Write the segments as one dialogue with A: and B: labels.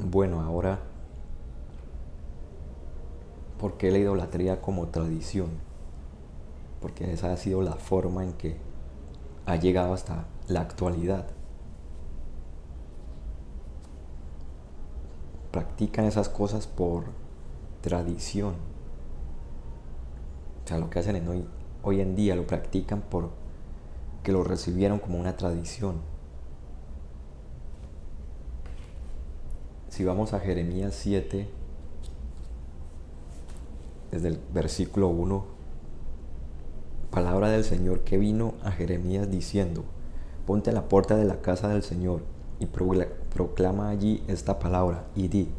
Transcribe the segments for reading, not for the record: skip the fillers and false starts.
A: Bueno, ahora, ¿por qué la idolatría como tradición? Porque esa ha sido la forma en que ha llegado hasta la actualidad. Practican esas cosas por tradición. O sea, lo que hacen hoy en día lo practican por que lo recibieron como una tradición. Si vamos a Jeremías 7, desde el versículo 1, palabra del Señor que vino a Jeremías diciendo: ponte a la puerta de la casa del Señor y proclama allí esta palabra y di: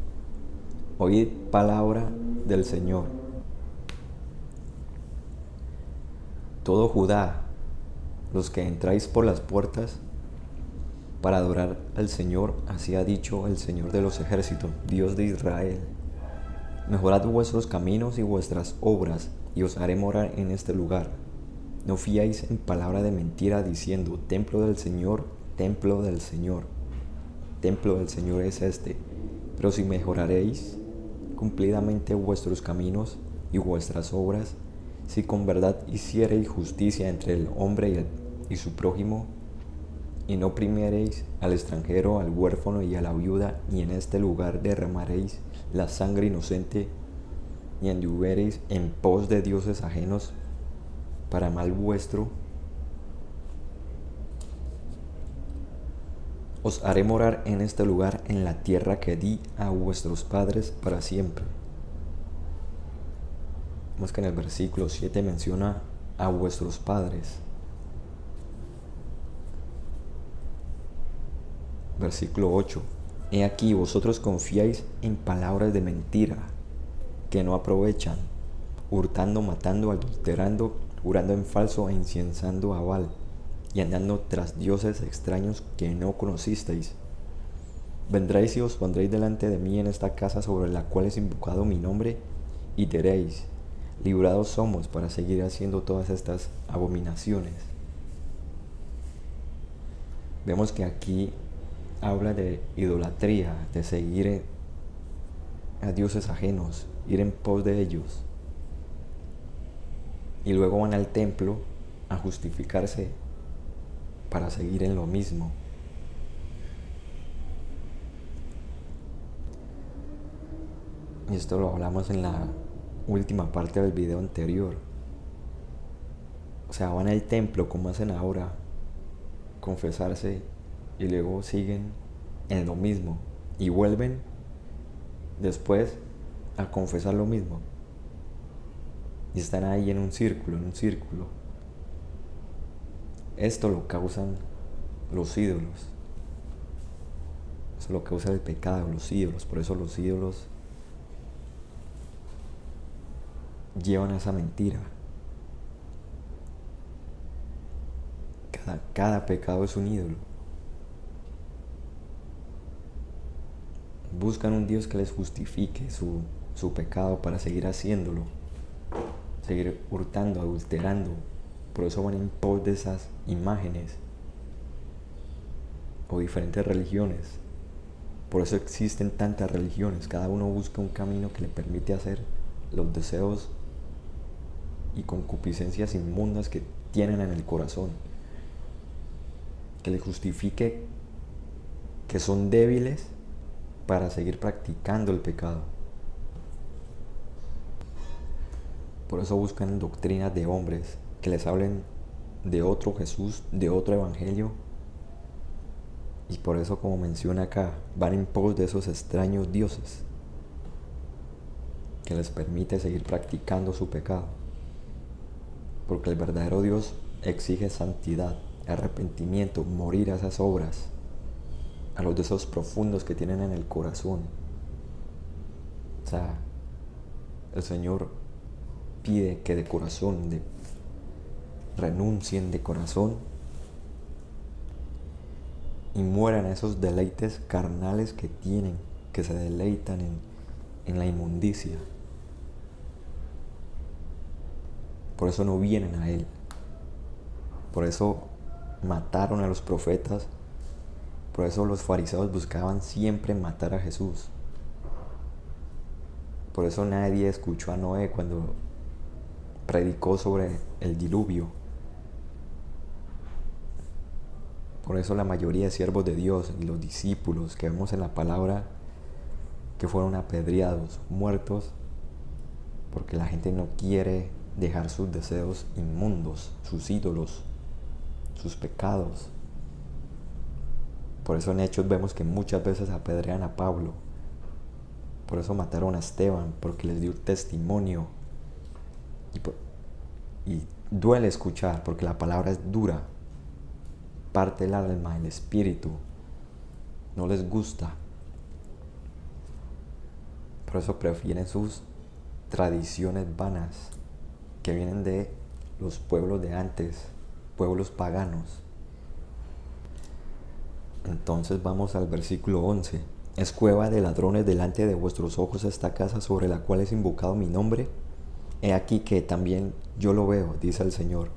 A: oíd palabra del Señor. Todo Judá, los que entráis por las puertas para adorar al Señor, así ha dicho el Señor de los ejércitos, Dios de Israel: mejorad vuestros caminos y vuestras obras, y os haré morar en este lugar. No fiéis en palabra de mentira diciendo: templo del Señor, templo del Señor. Templo del Señor es este. Pero si mejoraréis cumplidamente vuestros caminos y vuestras obras, si con verdad hiciereis justicia entre el hombre y su prójimo, y no oprimiereis al extranjero, al huérfano y a la viuda, ni en este lugar derramaréis la sangre inocente, ni anduviereis en pos de dioses ajenos para mal vuestro, os haré morar en este lugar, en la tierra que di a vuestros padres para siempre. Vemos que en el versículo 7 menciona a vuestros padres. Versículo 8. He aquí, vosotros confiáis en palabras de mentira, que no aprovechan, hurtando, matando, adulterando, jurando en falso e inciensando a Baal, y andando tras dioses extraños que no conocisteis. Vendréis y os pondréis delante de mí en esta casa sobre la cual es invocado mi nombre, y diréis: librados somos para seguir haciendo todas estas abominaciones. Vemos que aquí habla de idolatría, de seguir a dioses ajenos, ir en pos de ellos. Y luego van al templo a justificarse para seguir en lo mismo. Y esto lo hablamos en la última parte del video anterior. O sea, van al templo como hacen ahora, confesarse, y luego siguen en lo mismo. Y vuelven después a confesar lo mismo. Y están ahí en un círculo, Esto lo causan los ídolos. Eso lo causa el pecado, los ídolos. Por eso los ídolos llevan a esa mentira. Cada pecado es un ídolo. Buscan un Dios que les justifique su pecado para seguir haciéndolo, seguir hurtando, adulterando. Por eso van en pos de esas imágenes o diferentes religiones. Por eso existen tantas religiones. Cada uno busca un camino que le permite hacer los deseos y concupiscencias inmundas que tienen en el corazón, que les justifique que son débiles para seguir practicando el pecado. Por eso buscan doctrinas de hombres que les hablen de otro Jesús, de otro evangelio. Y por eso, como menciona acá, van en pos de esos extraños dioses que les permite seguir practicando su pecado. Porque el verdadero Dios exige santidad, arrepentimiento, morir a esas obras, a los deseos profundos que tienen en el corazón. O sea, el Señor pide que de corazón, renuncien de corazón y mueran a esos deleites carnales que tienen, que se deleitan en la inmundicia. Por eso no vienen a Él. Por eso mataron a los profetas. Por eso los fariseos buscaban siempre matar a Jesús, Por eso nadie escuchó a Noé cuando predicó sobre el diluvio. Por eso la mayoría de siervos de Dios y los discípulos que vemos en la palabra que fueron apedreados, muertos, porque la gente no quiere dejar sus deseos inmundos, sus ídolos, sus pecados. Por eso en Hechos vemos que muchas veces apedrean a Pablo. Por eso mataron a Esteban, porque les dio testimonio. Y duele escuchar, porque la palabra es dura. Parte el alma, el espíritu. No les gusta. Por eso prefieren sus tradiciones vanas, que vienen de los pueblos de antes, pueblos paganos. Entonces vamos al versículo 11. ¿Es cueva de ladrones delante de vuestros ojos esta casa sobre la cual es invocado mi nombre? He aquí que también yo lo veo, dice el Señor.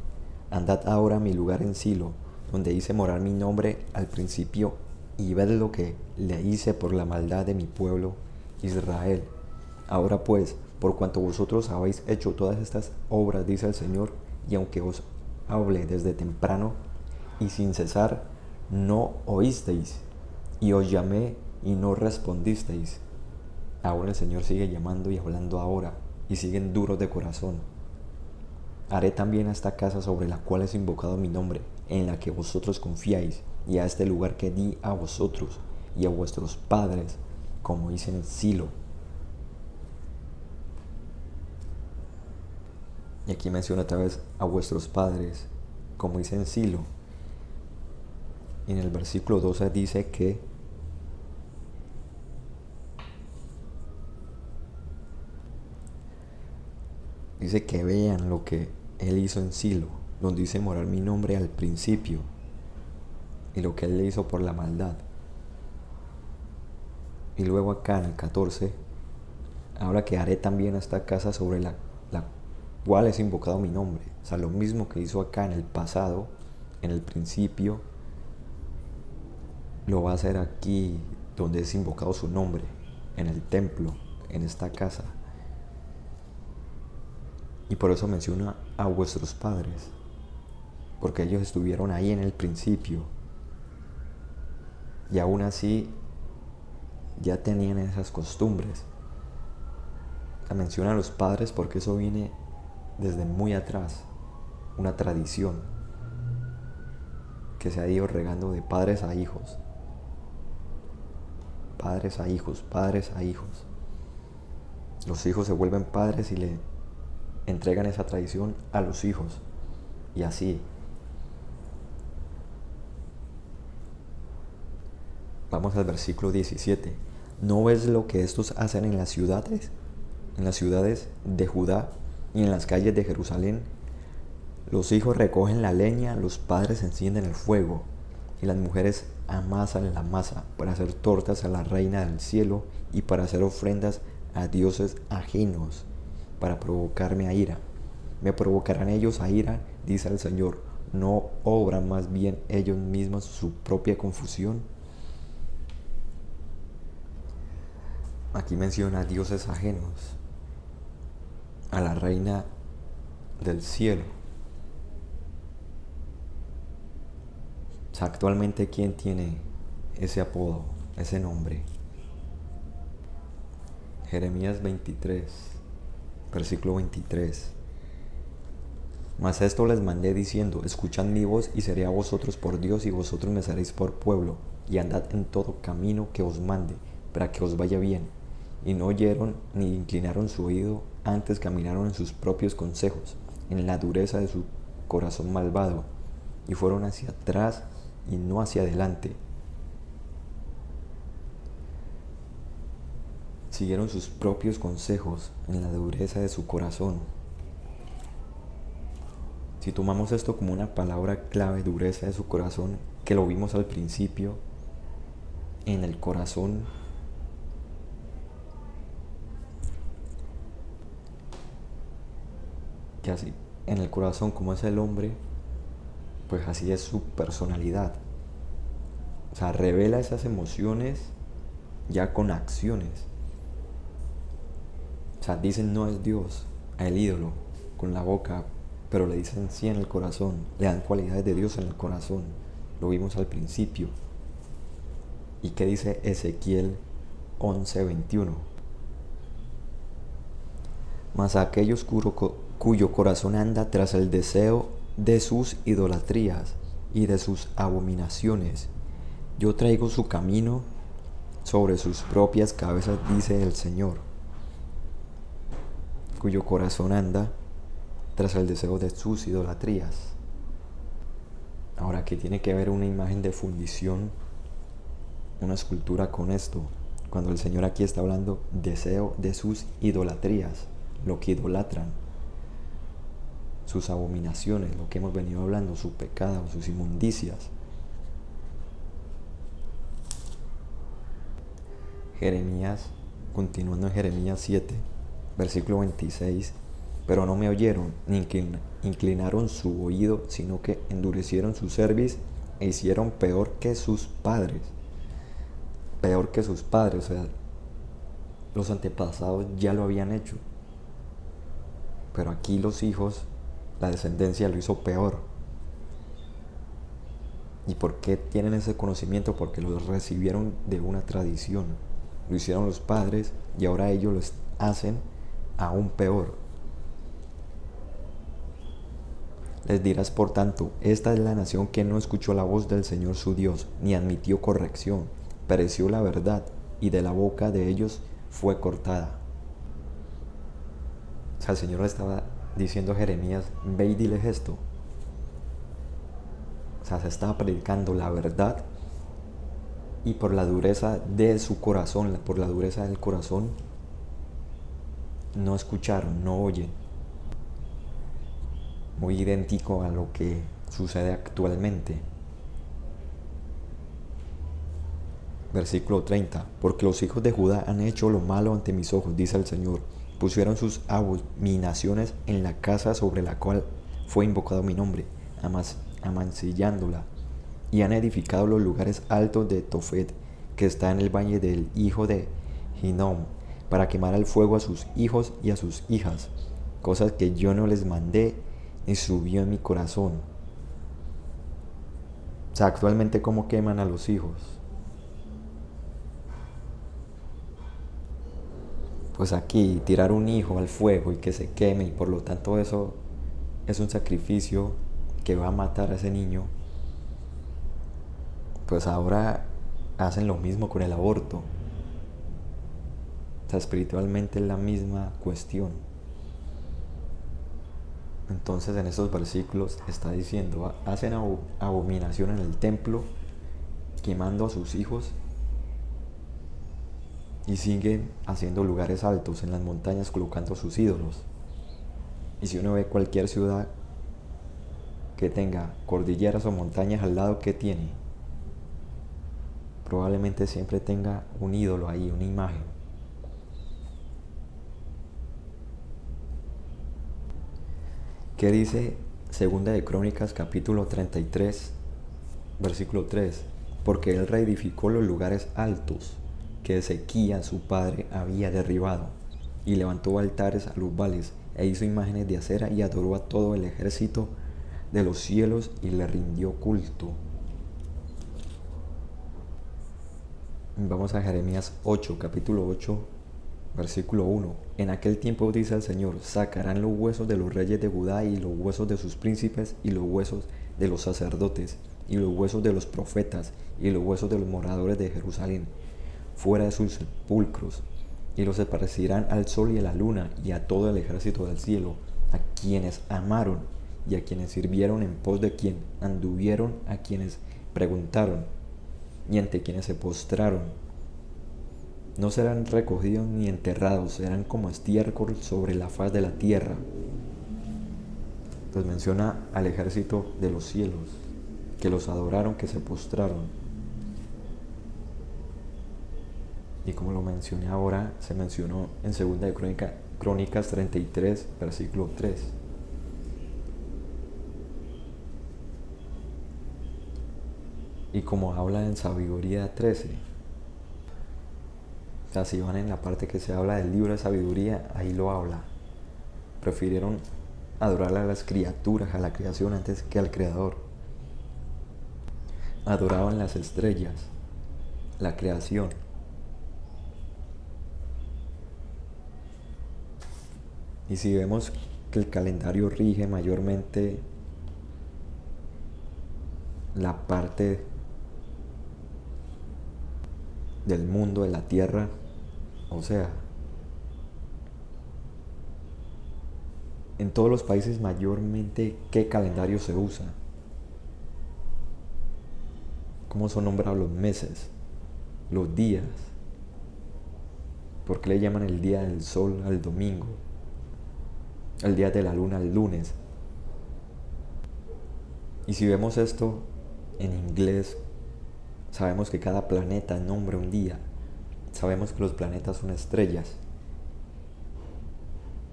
A: Andad ahora a mi lugar en Silo, donde hice morar mi nombre al principio, y ved lo que le hice por la maldad de mi pueblo Israel. Ahora pues, por cuanto vosotros habéis hecho todas estas obras, dice el Señor, y aunque os hable desde temprano y sin cesar, no oísteis, y os llamé y no respondisteis. Ahora el Señor sigue llamando y hablando ahora, y siguen duros de corazón. Haré también a esta casa sobre la cual es invocado mi nombre, en la que vosotros confiáis, y a este lugar que di a vosotros y a vuestros padres, como hice en Silo. Y aquí menciona otra vez a vuestros padres, como hice en Silo. Y en el versículo 12 dice que vean lo que él hizo en Silo, donde hice morar mi nombre al principio, y lo que él le hizo por la maldad. Y luego acá en el 14, ahora que haré también a esta casa sobre la cual es invocado mi nombre. O sea, lo mismo que hizo acá en el pasado, en el principio, lo va a hacer aquí donde es invocado su nombre, en el templo, en esta casa. Y por eso menciona a vuestros padres, porque ellos estuvieron ahí en el principio, y aún así ya tenían esas costumbres. La menciona a los padres porque eso viene desde muy atrás, una tradición que se ha ido regando de padres a hijos, padres a hijos, padres a hijos. Los hijos se vuelven padres y le entregan esa tradición a los hijos, y así. Vamos al versículo 17. ¿No ves lo que estos hacen en las ciudades? En las ciudades de Judá y en las calles de Jerusalén. Los hijos recogen la leña, los padres encienden el fuego, y las mujeres amasan la masa para hacer tortas a la reina del cielo y para hacer ofrendas a dioses ajenos, para provocarme a ira. Me provocarán ellos a ira, dice el Señor. ¿No obran más bien ellos mismos su propia confusión? Aquí menciona a dioses ajenos, a la reina del cielo. O sea, actualmente, ¿quién tiene ese apodo, ese nombre? Jeremías 23, versículo 23. Mas esto les mandé diciendo, escuchad mi voz y seré a vosotros por Dios y vosotros me seréis por pueblo, y andad en todo camino que os mande, para que os vaya bien. Y no oyeron ni inclinaron su oído, antes caminaron en sus propios consejos, en la dureza de su corazón malvado, y fueron hacia atrás y no hacia adelante. Siguieron sus propios consejos en la dureza de su corazón. Si tomamos esto como una palabra clave, dureza de su corazón, que lo vimos al principio, en el corazón, que así, en el corazón como es el hombre, pues así es su personalidad. O sea, revela esas emociones ya con acciones. O sea, dicen no es Dios al ídolo con la boca, pero le dicen sí en el corazón, le dan cualidades de Dios en el corazón. Lo vimos al principio. ¿Y qué dice Ezequiel 11:21? Mas a aquellos cuyo corazón anda tras el deseo de sus idolatrías y de sus abominaciones, yo traigo su camino sobre sus propias cabezas, dice el Señor. Cuyo corazón anda tras el deseo de sus idolatrías. Ahora, ¿qué tiene que ver una imagen de fundición, una escultura con esto? Cuando el Señor aquí está hablando deseo de sus idolatrías, lo que idolatran, sus abominaciones, lo que hemos venido hablando, su pecado, sus inmundicias. Jeremías, continuando en Jeremías 7, versículo 26, pero no me oyeron, ni inclinaron su oído, sino que endurecieron su cerviz e hicieron peor que sus padres. Peor que sus padres, o sea, los antepasados ya lo habían hecho. Pero aquí los hijos, la descendencia lo hizo peor. ¿Y por qué tienen ese conocimiento? Porque lo recibieron de una tradición. Lo hicieron los padres y ahora ellos lo hacen aún peor. Les dirás, por tanto, esta es la nación que no escuchó la voz del Señor su Dios, ni admitió corrección, pereció la verdad, y de la boca de ellos fue cortada. O sea, el Señor le estaba diciendo a Jeremías, ve y diles esto. O sea, se estaba predicando la verdad, y por la dureza de su corazón, por la dureza del corazón, no escucharon, no oyen. Muy idéntico a lo que sucede actualmente. Versículo 30. Porque los hijos de Judá han hecho lo malo ante mis ojos, dice el Señor. Pusieron sus abominaciones en la casa sobre la cual fue invocado mi nombre, amancillándola. Y han edificado los lugares altos de Tofet, que está en el valle del hijo de Hinnom, para quemar al fuego a sus hijos y a sus hijas, cosas que yo no les mandé ni subió en mi corazón. O sea, actualmente, ¿cómo queman a los hijos? Pues aquí, tirar un hijo al fuego y que se queme, y por lo tanto eso es un sacrificio que va a matar a ese niño. Pues ahora hacen lo mismo con el aborto. O sea, espiritualmente es la misma cuestión. Entonces en estos versículos está diciendo, hacen abominación en el templo, quemando a sus hijos, y siguen haciendo lugares altos en las montañas, colocando sus ídolos. Y si uno ve cualquier ciudad que tenga cordilleras o montañas al lado, ¿qué tiene? Probablemente siempre tenga un ídolo ahí, una imagen. ¿Qué dice Segunda de Crónicas capítulo 33, versículo 3? Porque él reedificó los lugares altos que Ezequías su padre había derribado, y levantó altares a los Baales, e hizo imágenes de acera, y adoró a todo el ejército de los cielos, y le rindió culto. Vamos a Jeremías 8, capítulo 8, versículo 1. En aquel tiempo, dice el Señor, sacarán los huesos de los reyes de Judá, y los huesos de sus príncipes, y los huesos de los sacerdotes, y los huesos de los profetas, y los huesos de los moradores de Jerusalén, fuera de sus sepulcros, y los esparcirán al sol y a la luna, y a todo el ejército del cielo, a quienes amaron, y a quienes sirvieron en pos de quien anduvieron, a quienes preguntaron, y ante quienes se postraron. No serán recogidos ni enterrados, serán como estiércol sobre la faz de la tierra. Pues menciona al ejército de los cielos, que los adoraron, que se postraron. Y como lo mencioné ahora, se mencionó en 2 de Crónicas 33, versículo 3. Y como habla en Sabiduría 13, O sea, si van en la parte que se habla del libro de sabiduría, ahí lo habla. Prefirieron adorar a las criaturas, a la creación, antes que al Creador. Adoraban las estrellas, la creación. Y si vemos que el calendario rige mayormente la parte del mundo, de la tierra, o sea, en todos los países mayormente, ¿qué calendario se usa? ¿Cómo son nombrados los meses? Los días. ¿Por qué le llaman el día del sol al domingo? El día de la luna al lunes. Y si vemos esto en inglés, sabemos que cada planeta nombra un día. Sabemos que los planetas son estrellas.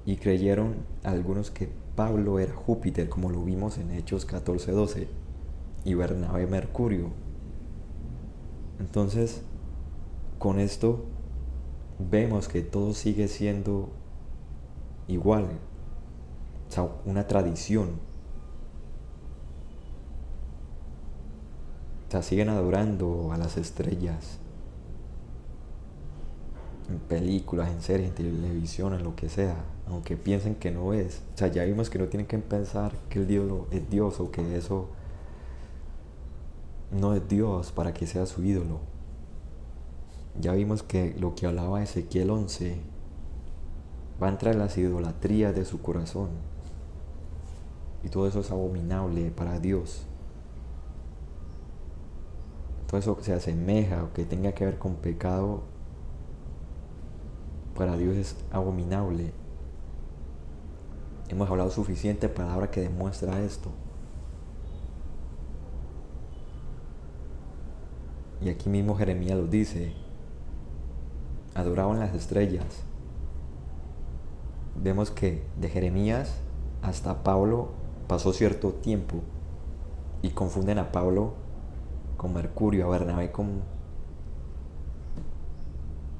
A: Y creyeron algunos que Pablo era Júpiter, como lo vimos en Hechos 14:12, y Bernabé Mercurio. Entonces, con esto vemos que todo sigue siendo igual, o sea, una tradición. O sea, siguen adorando a las estrellas en películas, en series, en televisión, en lo que sea, aunque piensen que no es. O sea, ya vimos que no tienen que pensar que el Dios es Dios o que eso no es Dios para que sea su ídolo. Ya vimos que lo que hablaba Ezequiel 11 va a entrar en las idolatrías de su corazón. Y todo eso es abominable para Dios. Todo eso que se asemeja o que tenga que ver con pecado, para Dios es abominable. Hemos hablado suficiente palabra que demuestra esto. Y aquí mismo Jeremías lo dice. Adoraban las estrellas. Vemos que de Jeremías hasta Pablo pasó cierto tiempo y confunden a Pablo con Mercurio,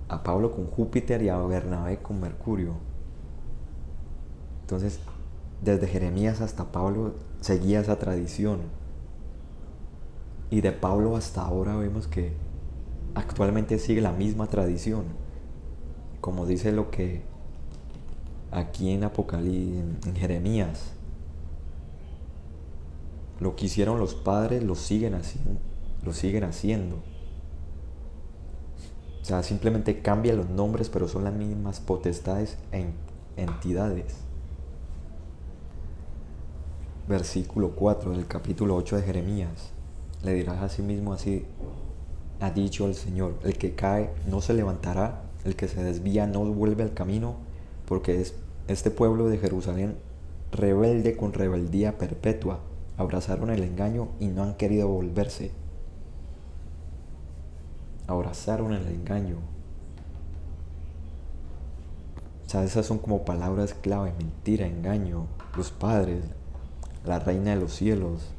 A: a Pablo con Júpiter y a Bernabé con Mercurio. Entonces, desde Jeremías hasta Pablo seguía esa tradición. Y de Pablo hasta ahora vemos que actualmente sigue la misma tradición. Como dice lo que aquí en Apocalipsis, en Jeremías, lo que hicieron los padres lo siguen haciendo. O sea, simplemente cambian los nombres, pero son las mismas potestades e entidades. Versículo 4 del capítulo 8 de Jeremías. Le dirás a sí mismo: así ha dicho el Señor, el que cae no se levantará, el que se desvía no vuelve al camino, porque es este pueblo de Jerusalén rebelde con rebeldía perpetua. Abrazaron el engaño y no han querido volverse. Abrazaron el engaño. O sea, esas son como palabras clave: mentira, engaño, los padres, la reina de los cielos.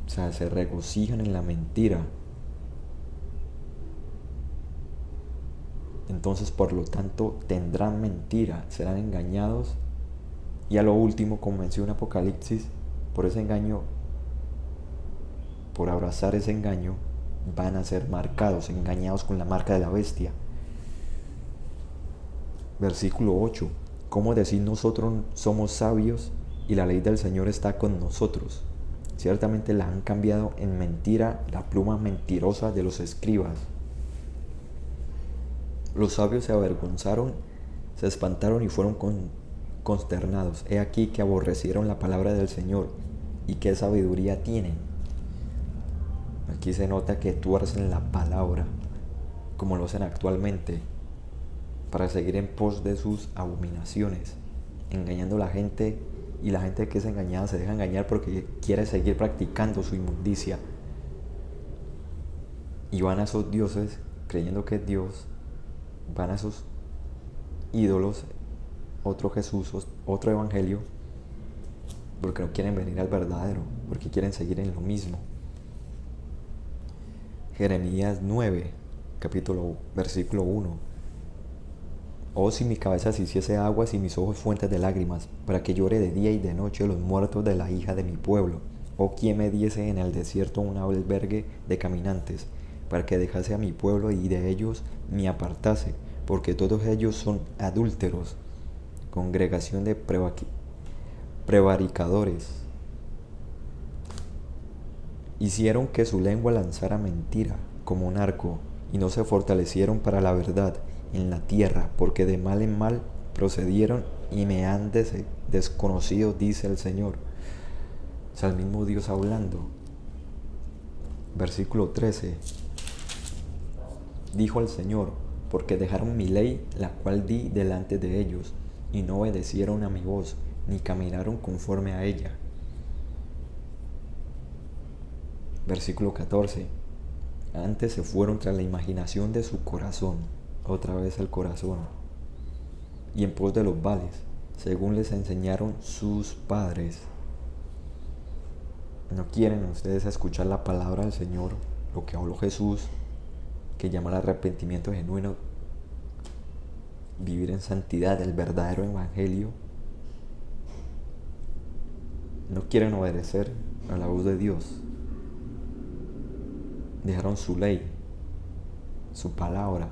A: O sea, se regocijan en la mentira. Entonces, por lo tanto, tendrán mentira, serán engañados. Y a lo último, como menciona Apocalipsis, por ese engaño, por abrazar ese engaño, van a ser marcados, engañados con la marca de la bestia. Versículo 8. ¿Cómo decir nosotros somos sabios y la ley del Señor está con nosotros? Ciertamente la han cambiado en mentira, la pluma mentirosa de los escribas. Los sabios se avergonzaron, se espantaron y fueron consternados. He aquí que aborrecieron la palabra del Señor. ¿Y qué sabiduría tienen? Aquí se nota que tuercen la palabra, como lo hacen actualmente, para seguir en pos de sus abominaciones, engañando a la gente. Y la gente que es engañada se deja engañar porque quiere seguir practicando su inmundicia. Y van a esos dioses creyendo que es Dios, van a esos ídolos, otro Jesús, otro evangelio, porque no quieren venir al verdadero, porque quieren seguir en lo mismo. Jeremías 9, versículo 1. Oh, si mi cabeza se hiciese aguas y mis ojos fuentes de lágrimas, para que llore de día y de noche los muertos de la hija de mi pueblo. Oh, quien me diese en el desierto un albergue de caminantes, para que dejase a mi pueblo y de ellos me apartase, porque todos ellos son adúlteros, congregación de prevaricadores. Hicieron que su lengua lanzara mentira como un arco, y no se fortalecieron para la verdad en la tierra, porque de mal en mal procedieron y me han desconocido, dice el Señor. Es el mismo Dios hablando. Versículo 13. Dijo el Señor, porque dejaron mi ley, la cual di delante de ellos, y no obedecieron a mi voz, ni caminaron conforme a ella. Versículo 14. Antes se fueron tras la imaginación de su corazón, otra vez el corazón, y en pos de los vales, según les enseñaron sus padres. No quieren ustedes escuchar la palabra del Señor, lo que habló Jesús, que llama al arrepentimiento genuino, vivir en santidad, el verdadero evangelio. No quieren obedecer a la voz de Dios. Dejaron su ley, su palabra,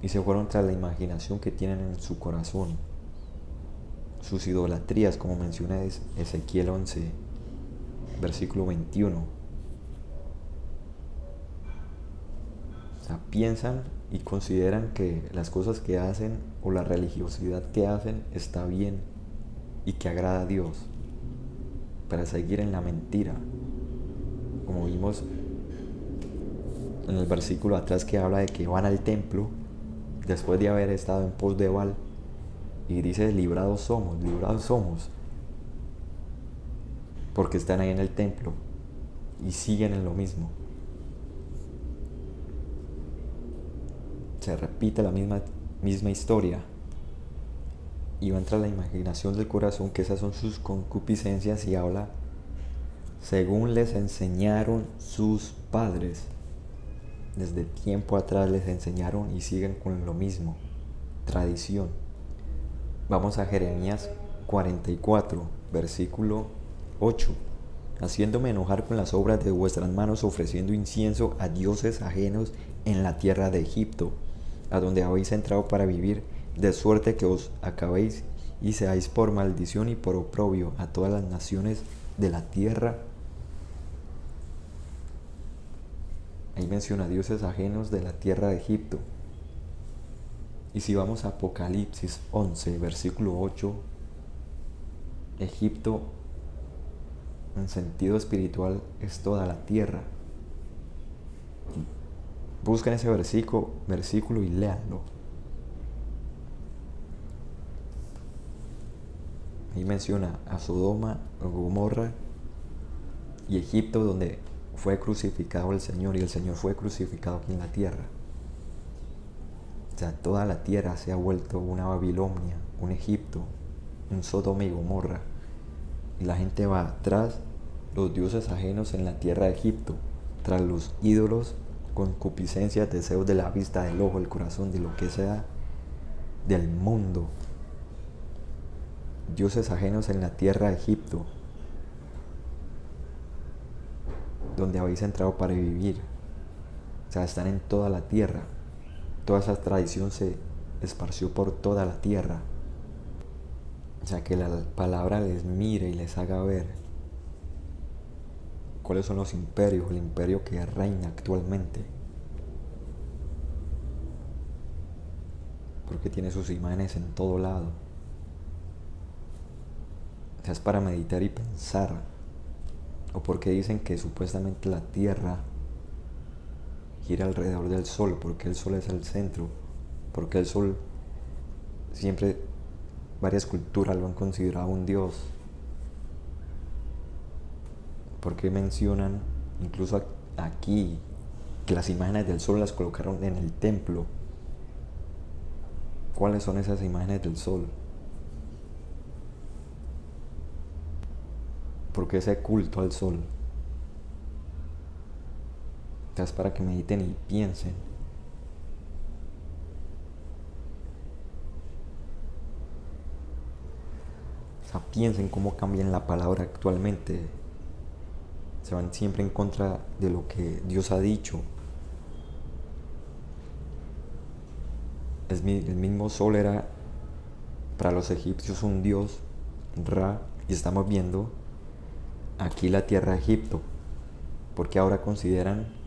A: y se fueron tras la imaginación que tienen en su corazón, sus idolatrías, como menciona Ezequiel 11, versículo 21. O sea, piensan y consideran que las cosas que hacen o la religiosidad que hacen está bien y que agrada a Dios, para seguir en la mentira, como vimos en el versículo atrás, que habla de que van al templo después de haber estado en pos de Baal, y dice: librados somos, porque están ahí en el templo y siguen en lo mismo. Se repite la misma historia, y va a entrar la imaginación del corazón, que esas son sus concupiscencias, y habla según les enseñaron sus padres. Desde tiempo atrás les enseñaron y siguen con lo mismo, tradición. Vamos a Jeremías 44, versículo 8. Haciéndome enojar con las obras de vuestras manos, ofreciendo incienso a dioses ajenos en la tierra de Egipto, a donde habéis entrado para vivir, de suerte que os acabéis y seáis por maldición y por oprobio a todas las naciones de la tierra. Ahí menciona dioses ajenos de la tierra de Egipto. Y si vamos a Apocalipsis 11, versículo 8, Egipto en sentido espiritual es toda la tierra. Busquen ese versículo y léanlo. Ahí menciona a Sodoma, a Gomorra y Egipto, donde fue crucificado el Señor, y el Señor fue crucificado aquí en la tierra. O sea, toda la tierra se ha vuelto una Babilonia, un Egipto, un Sodoma y Gomorra. Y la gente va tras los dioses ajenos en la tierra de Egipto, tras los ídolos, concupiscencias, deseos de la vista, del ojo, del corazón, de lo que sea, del mundo. Dioses ajenos en la tierra de Egipto, donde habéis entrado para vivir. O sea, están en toda la tierra. Toda esa tradición se esparció por toda la tierra. O sea, que la palabra les mire y les haga ver cuáles son los imperios, el imperio que reina actualmente. Porque tiene sus imágenes en todo lado. O sea, es para meditar y pensar. O porque dicen que supuestamente la tierra gira alrededor del sol, porque el sol es el centro, porque el sol siempre, varias culturas lo han considerado un dios. Porque mencionan incluso aquí que las imágenes del sol las colocaron en el templo. ¿Cuáles son esas imágenes del sol? ¿Por qué ese culto al sol? Es para que mediten y piensen. O sea, piensen cómo cambian la palabra actualmente. Se van siempre en contra de lo que Dios ha dicho. El mismo sol era para los egipcios un dios, Ra, y estamos viendo aquí la tierra de Egipto, porque ahora consideran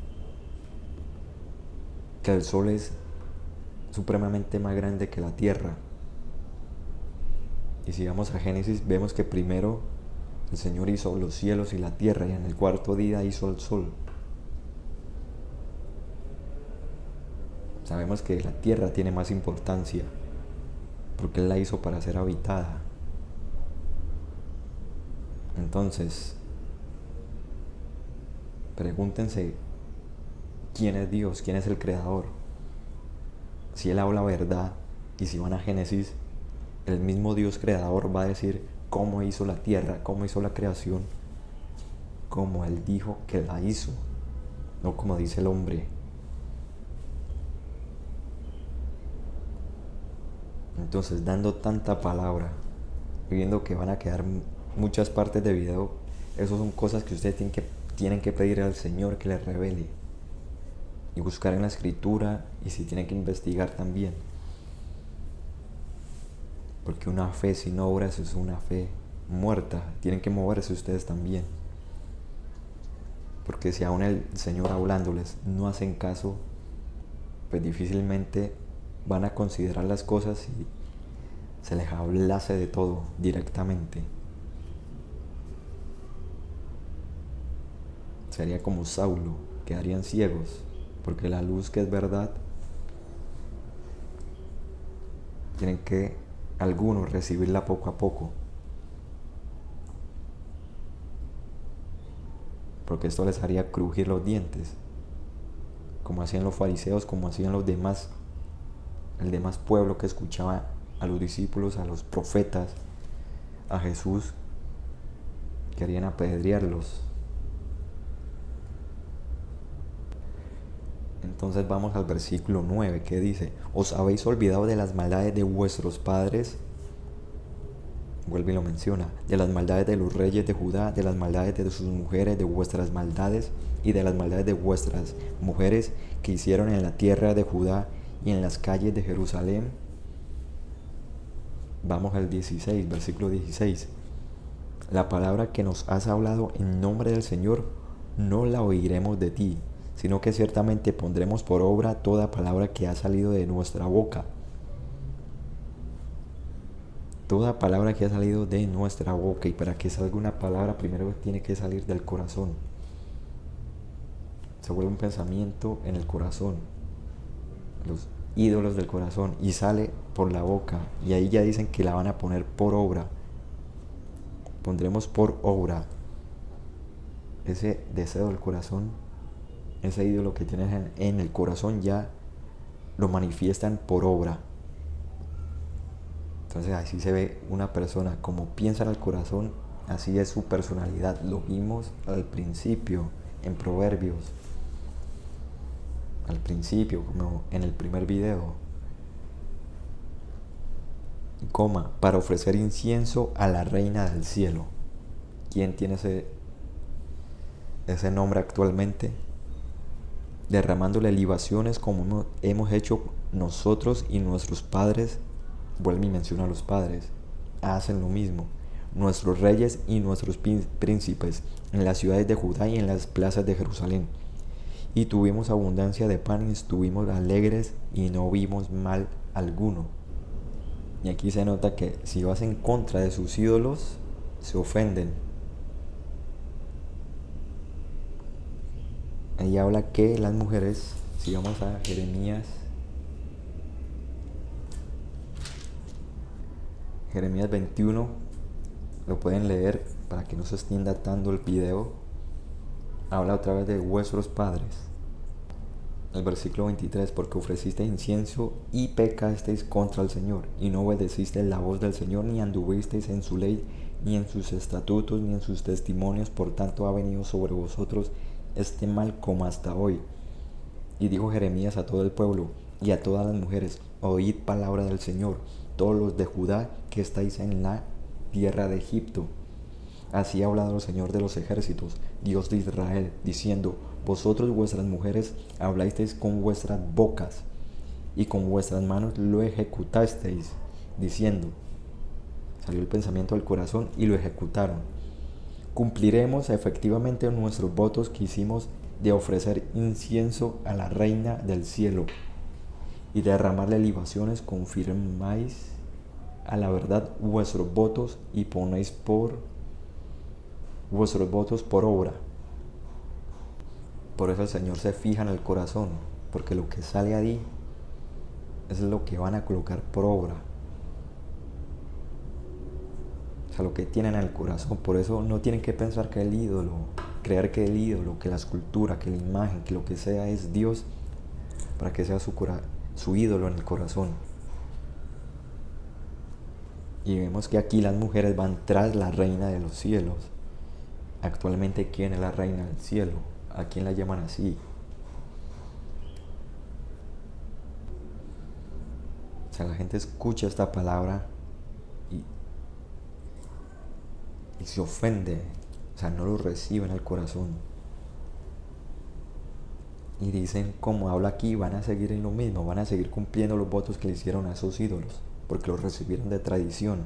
A: que el sol es supremamente más grande que la tierra. Y si vamos a Génesis, vemos que primero el Señor hizo los cielos y la tierra, y en el cuarto día hizo el sol. Sabemos que la tierra tiene más importancia, porque Él la hizo para ser habitada. Entonces, pregúntense, ¿quién es Dios? ¿Quién es el Creador? Si Él habla verdad, y si van a Génesis, el mismo Dios Creador va a decir cómo hizo la tierra, cómo hizo la creación, como Él dijo que la hizo, no como dice el hombre. Entonces, dando tanta palabra, viendo que van a quedar muchas partes de video, esas son cosas que ustedes tienen que pedir al Señor que les revele, y buscar en la escritura, y si tienen que investigar también, porque una fe sin obras es una fe muerta. Tienen que moverse ustedes también, porque si aún el Señor hablándoles no hacen caso, pues difícilmente van a considerar las cosas y se les hablase de todo directamente. Sería como Saulo, quedarían ciegos, porque la luz que es verdad, tienen que algunos recibirla poco a poco, porque esto les haría crujir los dientes, como hacían los fariseos, como hacían los demás, el demás pueblo que escuchaba a los discípulos, a los profetas, a Jesús. Querían apedrearlos. Entonces vamos al versículo 9, que dice: ¿os habéis olvidado de las maldades de vuestros padres? Vuelve y lo menciona: de las maldades de los reyes de Judá, de las maldades de sus mujeres, de vuestras maldades y de las maldades de vuestras mujeres que hicieron en la tierra de Judá y en las calles de Jerusalén. Vamos al 16, versículo 16. La palabra que nos has hablado en nombre del Señor no la oiremos de ti, sino que ciertamente pondremos por obra toda palabra que ha salido de nuestra boca. Toda palabra que ha salido de nuestra boca. Y para que salga una palabra, primero tiene que salir del corazón. Se vuelve un pensamiento en el corazón, los ídolos del corazón, y sale por la boca. Y ahí ya dicen que la van a poner por obra. Pondremos por obra ese deseo del corazón, ese ídolo que tienes en el corazón, ya lo manifiestan por obra. Entonces así se ve una persona, como piensa en el corazón, así es su personalidad. Lo vimos al principio en Proverbios, al principio, como en el primer video. Para ofrecer incienso a la reina del cielo. ¿Quién tiene ese nombre actualmente? Derramándole libaciones como hemos hecho nosotros y nuestros padres. Vuelve y menciona a los padres. Hacen lo mismo. Nuestros reyes y nuestros príncipes en las ciudades de Judá y en las plazas de Jerusalén. Y tuvimos abundancia de pan y estuvimos alegres y no vimos mal alguno. Y aquí se nota que si vas en contra de sus ídolos, se ofenden. Ahí habla que las mujeres, si vamos a Jeremías 21, lo pueden leer para que no se extienda tanto el video. Habla otra vez de vuestros padres. El versículo 23: porque ofreciste incienso y pecasteis contra el Señor, y no obedecisteis la voz del Señor, ni anduvisteis en su ley, ni en sus estatutos, ni en sus testimonios. Por tanto ha venido sobre vosotros este mal como hasta hoy. Y dijo Jeremías a todo el pueblo y a todas las mujeres: oíd palabra del Señor, todos los de Judá que estáis en la tierra de Egipto. Así ha hablado el Señor de los ejércitos, Dios de Israel, diciendo: vosotros vuestras mujeres hablasteis con vuestras bocas, y con vuestras manos lo ejecutasteis, diciendo. Salió el pensamiento del corazón y lo ejecutaron. Cumpliremos efectivamente nuestros votos que hicimos de ofrecer incienso a la reina del cielo y derramarle libaciones. Confirmáis a la verdad vuestros votos y ponéis por vuestros votos por obra. Por eso el Señor se fija en el corazón, porque lo que sale ahí es lo que van a colocar por obra. O sea, lo que tienen en el corazón. Por eso no tienen que pensar que el ídolo, creer que el ídolo, que la escultura, que la imagen, que lo que sea es Dios, para que sea su ídolo en el corazón. Y vemos que aquí las mujeres van tras la reina de los cielos. Actualmente, ¿quién es la reina del cielo? ¿A quién la llaman así? O sea, la gente escucha esta palabra y se ofende. O sea, no lo recibe en el corazón. Y dicen, como habla aquí, van a seguir en lo mismo, van a seguir cumpliendo los votos que le hicieron a esos ídolos, porque los recibieron de tradición.